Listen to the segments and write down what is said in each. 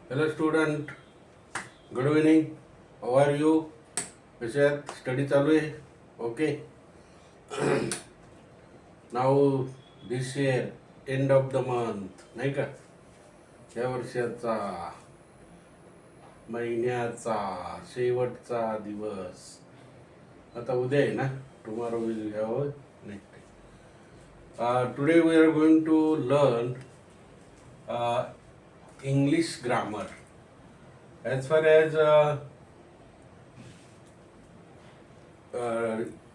Hello student, good evening. How are you? कसे आहात? Study चालू आहे. Okay. Now this year end of the month नाही का, या वर्षाचा महिन्याचा शेवटचा दिवस आता उद्या आहे ना. Tomorrow will have next. Today we are going to learn English grammar. As far as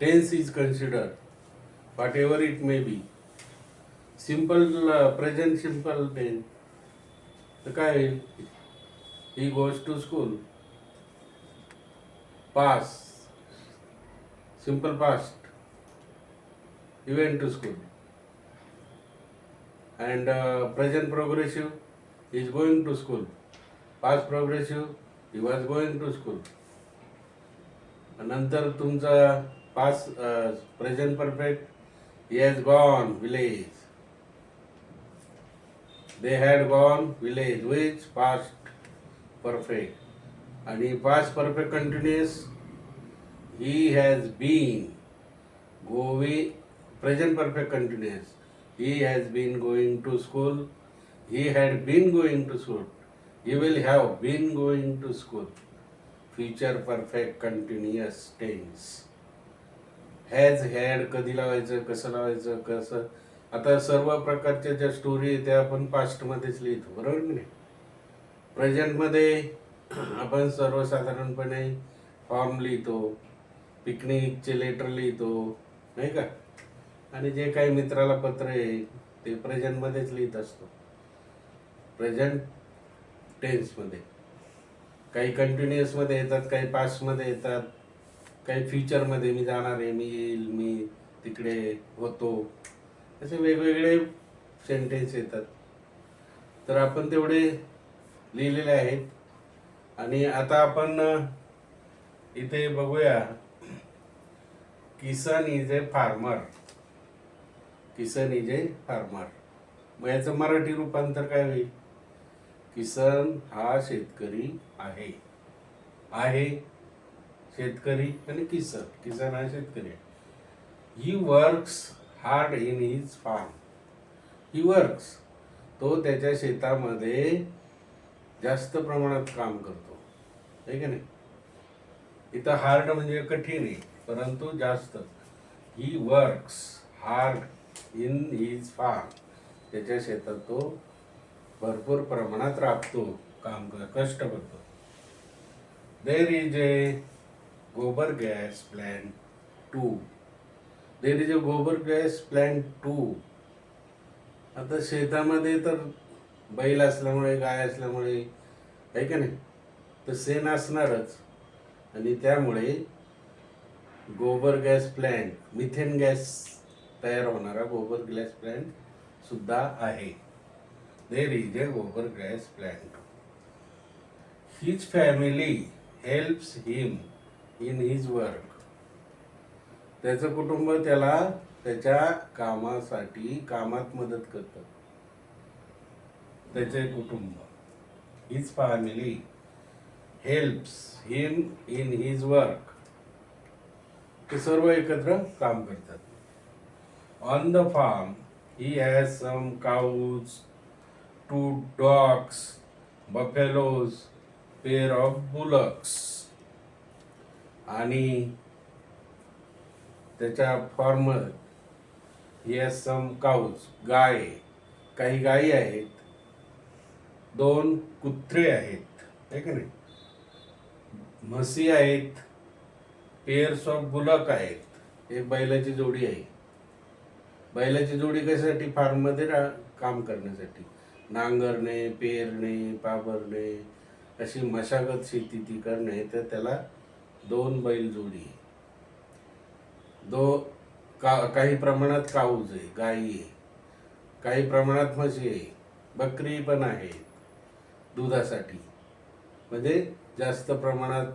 tense is considered, whatever it may be, simple present simple tense. तर काय होईल? He goes to school. Past, simple past. He went to school. And present progressive, he is going to school. Past progressive, he was going to school. नंतर तुमचा past present perfect, he has gone village. They had gone village, which past perfect. आणि past perfect continuous, he has been going. Present perfect continuous, he has been going to school. He had been going to school. He will have been going to school. Future perfect continuous tense. Has had कधी लावायचं, कसं लावायचं, कसं. आता सर्व प्रकारच्या ज्या story त्या आपण पास्टमध्येच लिहितो, बरोबर की नाही. प्रेझेंटमध्ये आपण सर्वसाधारणपणे फॉर्म लिहितो, पिकनिकचे लेटर लिहितो नाही का, आणि जे काही मित्राला पत्र आहे ते प्रेझेंटमध्येच लिहित असतो. प्रेझेंट टेन्समध्ये काही कंटिन्युअसमध्ये येतात, काही पास्टमध्ये येतात, काही फ्युचरमध्ये मी जाणार आहे, मी येईल, मी तिकडे होतो, असे वेगवेगळे सेंटेन्स येतात. तर आपण तेवढे लिहिलेले आहेत. आणि आता आपण इथे बघूया, Kisan is a farmer. Kisan is a farmer. मग याचं मराठी रूपांतर काय होईल? किसन हा शेतकरी आहे. आहे शेतकरी आणि किसन, किसन हा शेतकरी आहे. He works hard in his farm. He works, तो त्याच्या शेतामध्ये जास्त प्रमाणात काम करतो, आहे की नाही. इथं हार्ड म्हणजे कठीण आहे, परंतु जास्त. He works hard in his farm. त्याच्या शेतात तो भरपूर प्रमाणात राबतो, काम कष्ट करतो. देर इज ए गोबर gas plant 2. There is a गोबर गॅस प्लॅन्ट 2. आता शेतामध्ये तर बैल असल्यामुळे, गाय असल्यामुळे, आहे का नाही, तर शेण असणारच. आणि त्यामुळे गोबर गॅस प्लॅन्ट, मिथेन गॅस तयार होणारा गोबर गॅस प्लॅन्ट सुद्धा आहे. There is a gobar gas plant. His family helps him in his work. त्याचं कुटुंब त्याला त्याच्या कामासाठी, कामात मदत करतं. त्याचे कुटुंब, his family helps him in his work. ते सर्व एकत्र काम करतात. On the farm, he has some cows, 2 dogs, buffaloes, pair of bullocks. आणि त्याच्या farmer, he has some cows, गाय, काही गायी आहेत, 2 कुत्रे आहेत, आहे का नाही, म्हशी आहेत, पेअर्स ऑफ बुलक आहेत, एक बैलाची जोडी आहे. बैलाची जोडी कशासाठी? फार्ममध्ये काम करण्यासाठी, नांगरणे, पेरणे, पाबरणे, अशी मशागत शेती ती करणे. तर त्याला 2 बैल जोडी, काही प्रमाणात काऊज आहे, गाई आहे, काही प्रमाणात म्हशी आहे, बकरी पण आहे दुधासाठी. म्हणजे जास्त प्रमाणात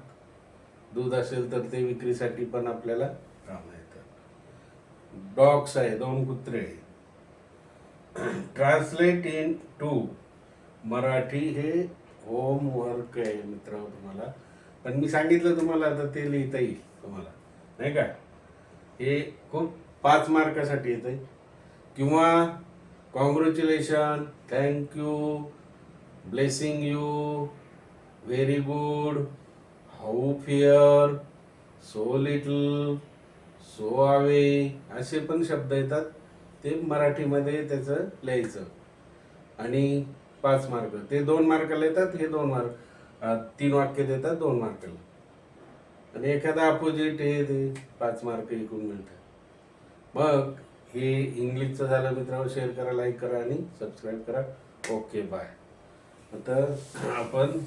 दूध असेल तर ते विक्रीसाठी पण आपल्याला काम येतं. डॉग्स आहे, 2 कुत्रे. ट्रान्सलेट इन टू मराठी हे होमवर्क आहे मित्र तुम्हाला, पण मी सांगितलं तुम्हाला आता ते लिहिता येईल तुम्हाला, नाही का. हे खूप 5 मार्कासाठी येतं. किंवा congratulation, thank you, blessing you, very good, how fear, so little, so आवे, असे पण शब्द येतात. ते मराठीमध्ये त्याचं लिहायचं. आणि 5 मार्क, ते 2 मार्काला येतात, हे 2 मार्क, 3 वाक्य देतात 2 मार्काला. आणि एखादा अपोजिट हे ते 5 मार्क एकूण मिळतात. मग हे इंग्लिशचं झालं मित्रांनो. शेअर करा, लाईक करा आणि सबस्क्राईब करा. Okay bye. आता आपण